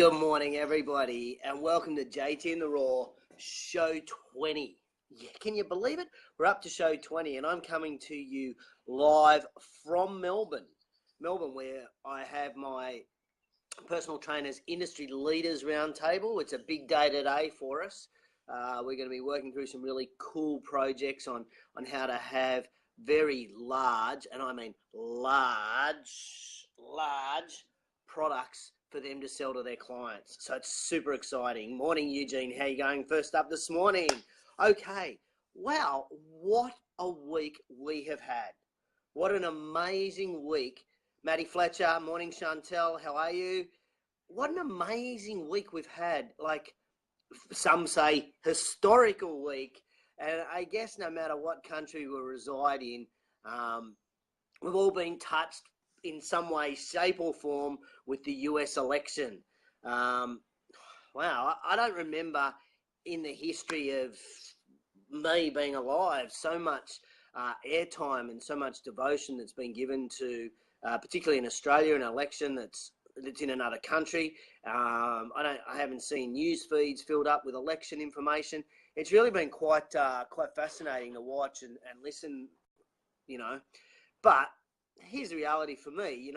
Good morning, everybody, and welcome to JT and the Raw, show 20. Yeah, can you believe it? We're up to show 20, and I'm coming to you live from Melbourne, where I have my personal trainers industry leaders roundtable. It's a big day today for us. We're going to be working through some really cool projects on how to have very large, and I mean large products for them to sell to their clients. So it's super exciting. Morning, Eugene. How you going? First up this morning. Okay. Wow. What a week we have had. What an amazing week. Maddie Fletcher. Morning, Chantel. How are you? What an amazing week we've had. Like some say, historical week. And I guess no matter what country we reside in, we've all been touched in some way, shape or form with the US election. Wow, I don't remember in the history of me being alive so much airtime and so much devotion that's been given to, particularly in Australia, an election that's in another country. I haven't seen news feeds filled up with election information. It's really been quite fascinating to watch and listen, you know, but here's the reality for me,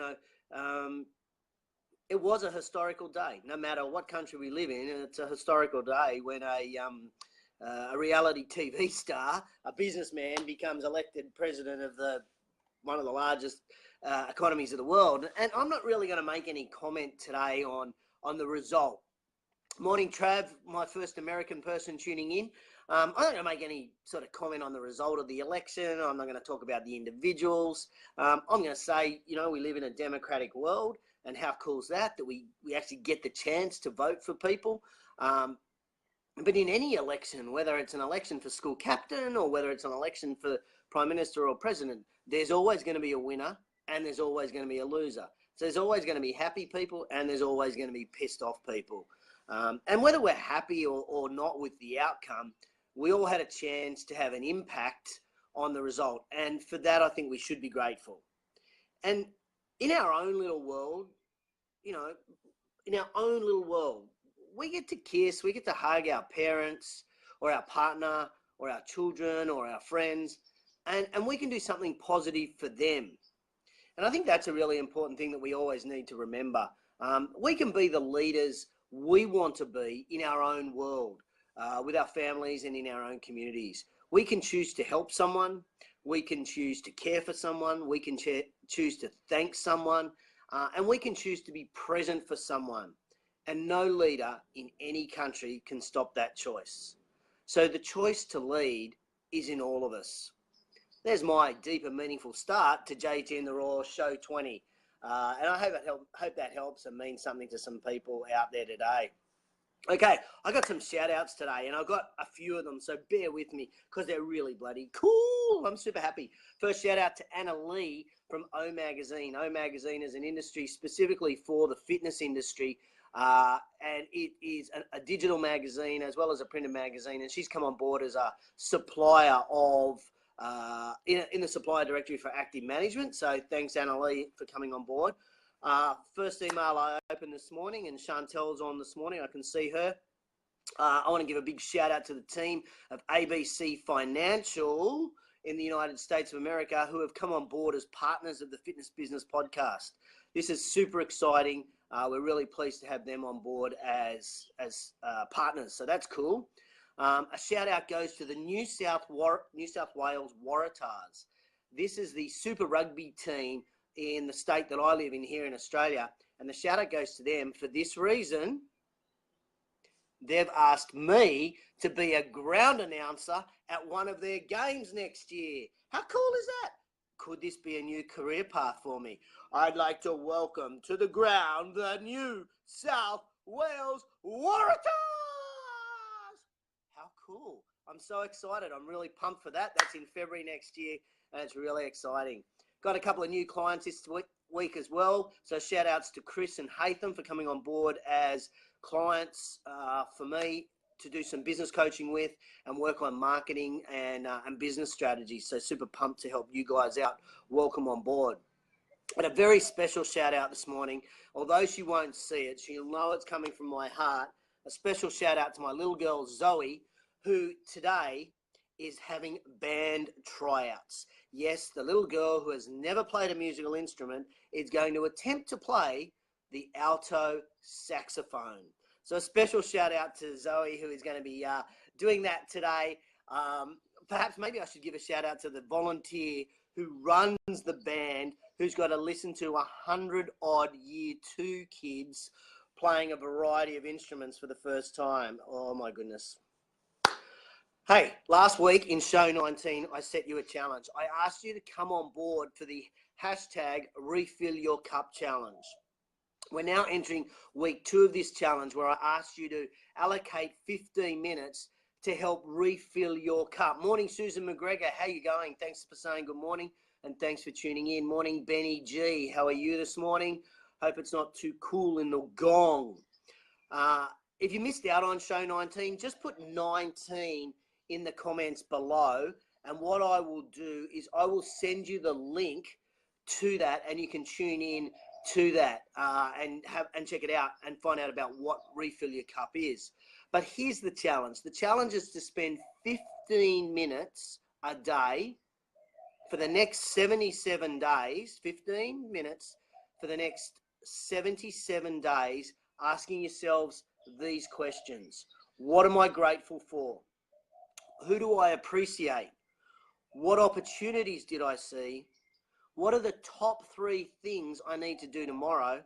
it was a historical day. No matter what country we live in, it's a historical day when a reality TV star, a businessman, becomes elected president of one of the largest economies of the world. And I'm not really going to make any comment today on the result. Morning, Trav, my first American person tuning in. I'm not going to make any sort of comment on the result of the election. I'm not going to talk about the individuals. I'm going to say, we live in a democratic world, and how cool is that we actually get the chance to vote for people. But in any election, whether it's an election for school captain or whether it's an election for prime minister or president, there's always going to be a winner and there's always going to be a loser. So there's always going to be happy people and there's always going to be pissed off people. And whether we're happy or not with the outcome, we all had a chance to have an impact on the result. And for that, I think we should be grateful. And in our own little world, we get to kiss, we get to hug our parents or our partner or our children or our friends, and we can do something positive for them. And I think that's a really important thing that we always need to remember. We can be the leaders we want to be in our own world. With our families and in our own communities. We can choose to help someone, we can choose to care for someone, we can choose to thank someone, and we can choose to be present for someone. And no leader in any country can stop that choice. So the choice to lead is in all of us. There's my deep and meaningful start to JT and the Raw Show 20. And I hope that helps and means something to some people out there today. Okay, I got some shout outs today and I've got a few of them, so bear with me because they're really bloody cool. I'm super happy. First shout out to Analee from O Magazine. O Magazine is an industry specifically for the fitness industry, and it is a digital magazine as well as a printed magazine, and she's come on board as a supplier of in the supplier directory for active management. So thanks, Analee, for coming on board. First email I opened this morning, and Chantel's on this morning. I can see her. I want to give a big shout out to the team of ABC Financial in the United States of America who have come on board as partners of the Fitness Business Podcast. This is super exciting. We're really pleased to have them on board as partners. So that's cool. A shout out goes to the New South Wales Waratahs. This is the Super Rugby team in the state that I live in here in Australia, and the shout out goes to them for this reason. They've asked me to be a ground announcer at one of their games next year. How cool is that? Could this be a new career path for me? I'd like to welcome to the ground the New South Wales Waratahs. How cool. I'm so excited. I'm really pumped for that. That's in February next year, and it's really exciting. Got a couple of new clients this week as well. So shout outs to Chris and Haythem for coming on board as clients for me to do some business coaching with and work on marketing and business strategies. So super pumped to help you guys out. Welcome on board. And a very special shout out this morning. Although she won't see it, she'll know it's coming from my heart. A special shout out to my little girl, Zoe, who today is having band tryouts. Yes, the little girl who has never played a musical instrument is going to attempt to play the alto saxophone. So a special shout out to Zoe, who is going to be doing that today. Perhaps maybe I should give a shout out to the volunteer who runs the band, who's got to listen to 100 odd year 2 kids playing a variety of instruments for the first time. Oh my goodness. Hey, last week in show 19, I set you a challenge. I asked you to come on board for the hashtag Refill Your Cup challenge. We're now entering week 2 of this challenge, where I asked you to allocate 15 minutes to help refill your cup. Morning, Susan McGregor. How you going? Thanks for saying good morning, and thanks for tuning in. Morning, Benny G. How are you this morning? Hope it's not too cool in the gong. If you missed out on show 19, just put 19 in the comments below, and what I will do is I will send you the link to that, and you can tune in to that and check it out and find out about what Refill Your Cup is. But here's the challenge. The challenge is to spend 15 minutes a day for the next 77 days, 15 minutes for the next 77 days, asking yourselves these questions. What am I grateful for? Who do I appreciate? What opportunities did I see? What are the top 3 things I need to do tomorrow?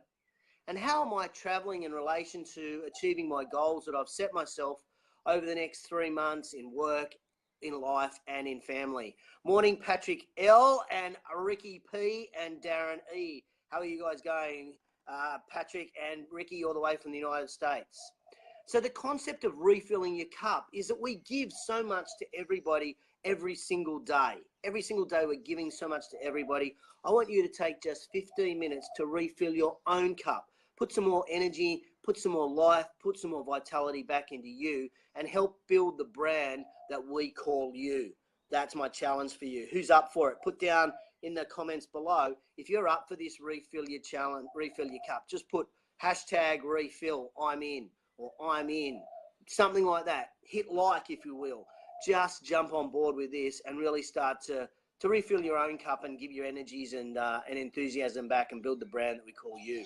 And how am I traveling in relation to achieving my goals that I've set myself over the next 3 months in work, in life, and in family? Morning, Patrick L. and Ricky P. and Darren E. How are you guys going? Patrick and Ricky, all the way from the United States. So the concept of refilling your cup is that we give so much to everybody every single day. Every single day we're giving so much to everybody. I want you to take just 15 minutes to refill your own cup. Put some more energy, put some more life, put some more vitality back into you, and help build the brand that we call you. That's my challenge for you. Who's up for it? Put down in the comments below if you're up for this refill your challenge, refill your cup. Just put hashtag refill, I'm in, or I'm in, something like that. Hit like, if you will. Just jump on board with this and really start to refill your own cup and give your energies and enthusiasm back and build the brand that we call you.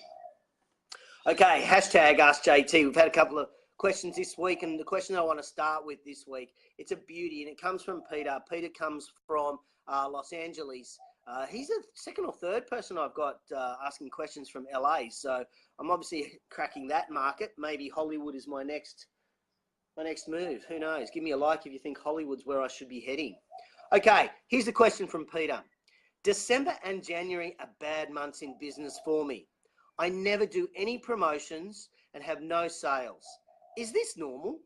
Okay, hashtag Ask JT. We've had a couple of questions this week, and the question I want to start with this week, it's a beauty, and it comes from Peter. Peter comes from Los Angeles. He's the 2nd or 3rd person I've got asking questions from LA, so I'm obviously cracking that market. Maybe Hollywood is my next move. Who knows? Give me a like if you think Hollywood's where I should be heading. Okay, here's the question from Peter. December and January are bad months in business for me. I never do any promotions and have no sales. Is this normal?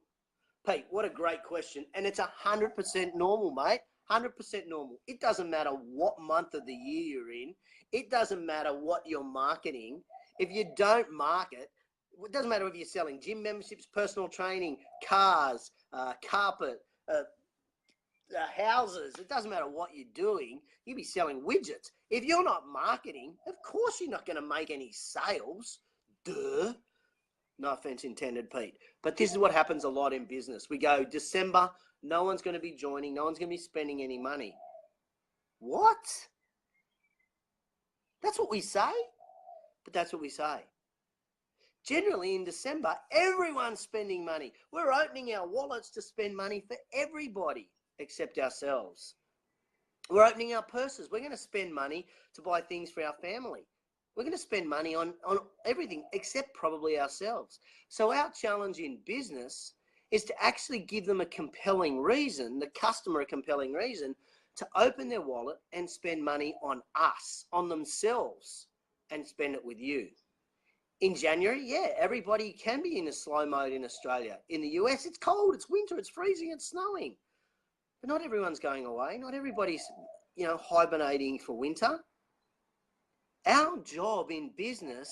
Pete, what a great question. And it's 100% normal, mate. 100% normal. It doesn't matter what month of the year you're in. It doesn't matter what you're marketing. If you don't market, it doesn't matter if you're selling gym memberships, personal training, cars, carpet, houses. It doesn't matter what you're doing. You'll be selling widgets. If you're not marketing, of course you're not going to make any sales. Duh. No offense intended, Pete. But this is what happens a lot in business. We go, December, no one's going to be joining. No one's going to be spending any money. What? That's what we say? But that's what we say. Generally in December, everyone's spending money. We're opening our wallets to spend money for everybody except ourselves. We're opening our purses. We're going to spend money to buy things for our family. We're going to spend money on everything except probably ourselves. So our challenge in business is to actually give them a compelling reason, the customer a compelling reason, to open their wallet and spend money on us, on themselves, and spend it with you. In January, yeah, everybody can be in a slow mode in Australia. In the US, it's cold, it's winter, it's freezing, it's snowing. But not everyone's going away. Not everybody's, hibernating for winter. Our job in business,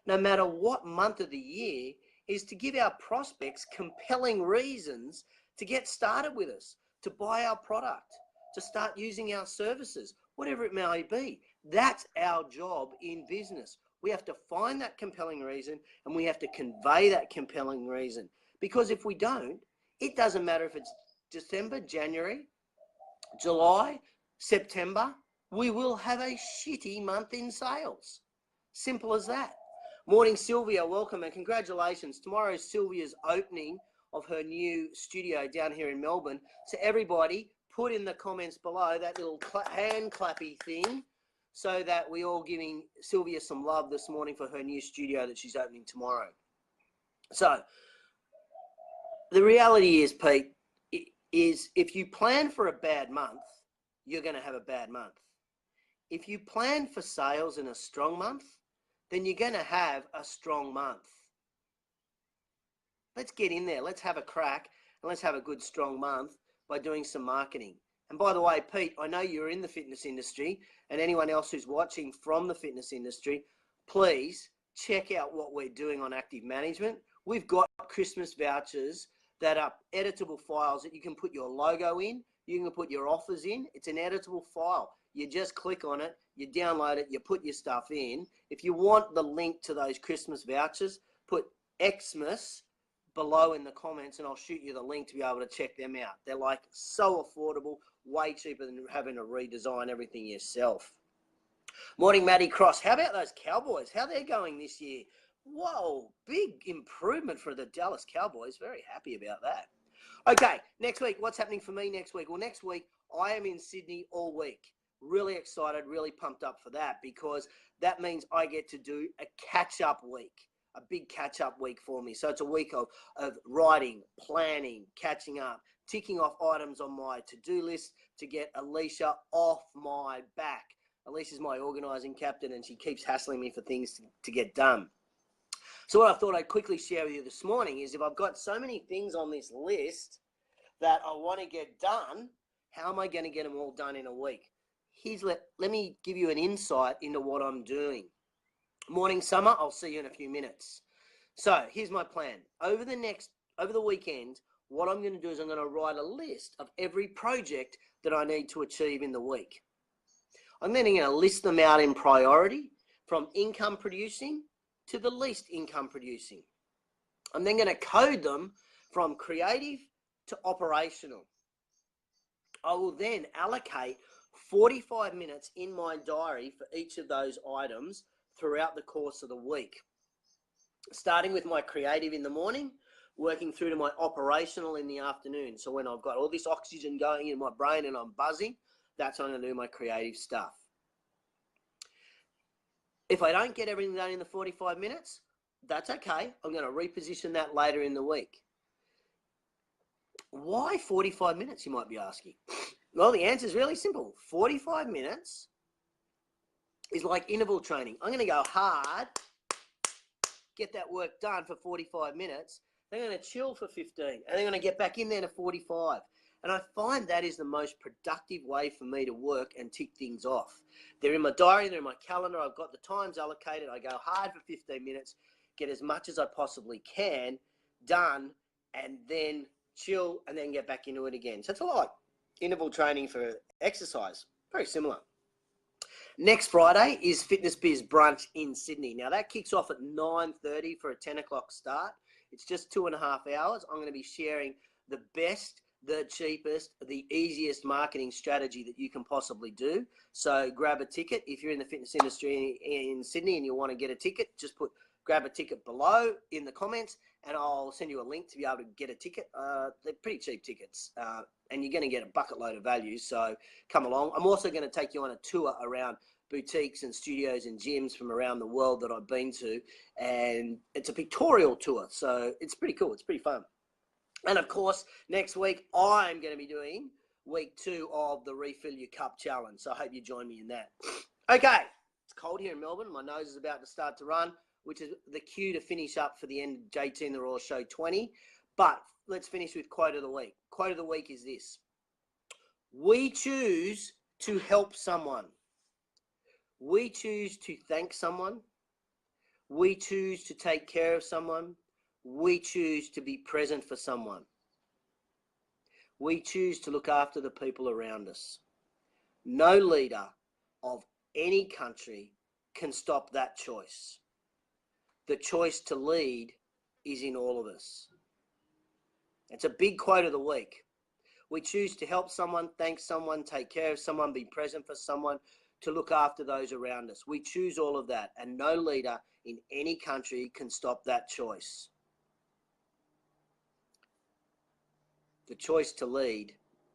no matter what month of the year, is to give our prospects compelling reasons to get started with us, to buy our product, to start using our services, whatever it may be. That's our job in business. We have to find that compelling reason and we have to convey that compelling reason. Because if we don't, it doesn't matter if it's December, January, July, September, we will have a shitty month in sales. Simple as that. Morning, Sylvia. Welcome and congratulations. Tomorrow's Sylvia's opening of her new studio down here in Melbourne. So everybody, put in the comments below that little hand clappy thing so that we all giving Sylvia some love this morning for her new studio that she's opening tomorrow. So the reality is, Pete, is if you plan for a bad month, you're going to have a bad month. If you plan for sales in a strong month, then you're going to have a strong month. Let's get in there. Let's have a crack and let's have a good strong month by doing some marketing. And by the way, Pete, I know you're in the fitness industry, and anyone else who's watching from the fitness industry, please check out what we're doing on active management. We've got Christmas vouchers that are editable files that you can put your logo in, you can put your offers in. It's an editable file. You just click on it, you download it, you put your stuff in. If you want the link to those Christmas vouchers, put Xmas below in the comments and I'll shoot you the link to be able to check them out. They're like so affordable, way cheaper than having to redesign everything yourself. Morning, Matty Cross. How about those Cowboys? How they're going this year? Whoa, big improvement for the Dallas Cowboys. Very happy about that. Okay, next week, what's happening for me next week? Well, next week, I am in Sydney all week. Really excited, really pumped up for that because that means I get to do a catch-up week, a big catch-up week for me. So it's a week of writing, planning, catching up, ticking off items on my to-do list to get Alicia off my back. Alicia's my organising captain and she keeps hassling me for things to get done. So what I thought I'd quickly share with you this morning is if I've got so many things on this list that I want to get done, how am I going to get them all done in a week? Let me give you an insight into what I'm doing. Morning, Summer. I'll see you in a few minutes. So here's my plan. Over the weekend, what I'm going to do is I'm going to write a list of every project that I need to achieve in the week. I'm then going to list them out in priority from income producing to the least income producing. I'm then going to code them from creative to operational. I will then allocate 45 minutes in my diary for each of those items throughout the course of the week. Starting with my creative in the morning, working through to my operational in the afternoon. So when I've got all this oxygen going in my brain and I'm buzzing, that's when I'm going to do my creative stuff. If I don't get everything done in the 45 minutes, that's okay. I'm going to reposition that later in the week. Why 45 minutes, you might be asking? Well, the answer is really simple. 45 minutes is like interval training. I'm going to go hard, get that work done for 45 minutes. They're going to chill for 15, and they're going to get back in there to 45. And I find that is the most productive way for me to work and tick things off. They're in my diary, they're in my calendar. I've got the times allocated. I go hard for 15 minutes, get as much as I possibly can done, and then chill, and then get back into it again. So it's a lot. Interval training for exercise, very similar. Next Friday is Fitness Biz Brunch in Sydney. Now that kicks off at 9:30 for a 10 o'clock start. It's just 2.5 hours. I'm going to be sharing the best, the cheapest, the easiest marketing strategy that you can possibly do. So grab a ticket. If you're in the fitness industry in Sydney and you want to get a ticket, just grab a ticket below in the comments and I'll send you a link to be able to get a ticket. They're pretty cheap tickets and you're going to get a bucket load of value. So come along. I'm also going to take you on a tour around boutiques and studios and gyms from around the world that I've been to. And it's a pictorial tour. So it's pretty cool. It's pretty fun. And of course, next week, I'm going to be doing week 2 of the Refill Your Cup Challenge. So I hope you join me in that. Okay, it's cold here in Melbourne. My nose is about to start to run, which is the cue to finish up for the end of JT and the Raw Show 20. But let's finish with quote of the week. Quote of the week is this. We choose to help someone. We choose to thank someone. We choose to take care of someone. We choose to be present for someone. We choose to look after the people around us. No leader of any country can stop that choice. The choice to lead is in all of us. It's a big quote of the week. We choose to help someone, thank someone, take care of someone, be present for someone, to look after those around us. We choose all of that, and no leader in any country can stop that choice. The choice to lead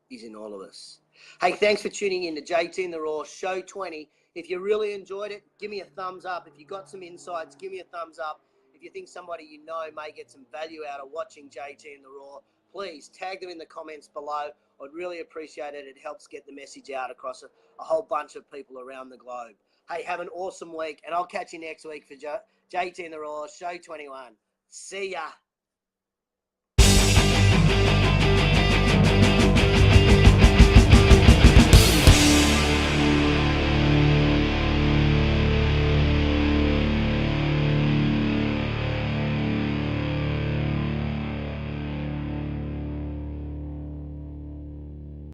is in all of us. Hey, thanks for tuning in to JT in the Raw, show 20. If you really enjoyed it, give me a thumbs up. If you got some insights, give me a thumbs up. If you think somebody you know may get some value out of watching JT in the Raw, please tag them in the comments below. I'd really appreciate it. It helps get the message out across a whole bunch of people around the globe. Hey, have an awesome week, and I'll catch you next week for JT in the Raw, show 21. See ya.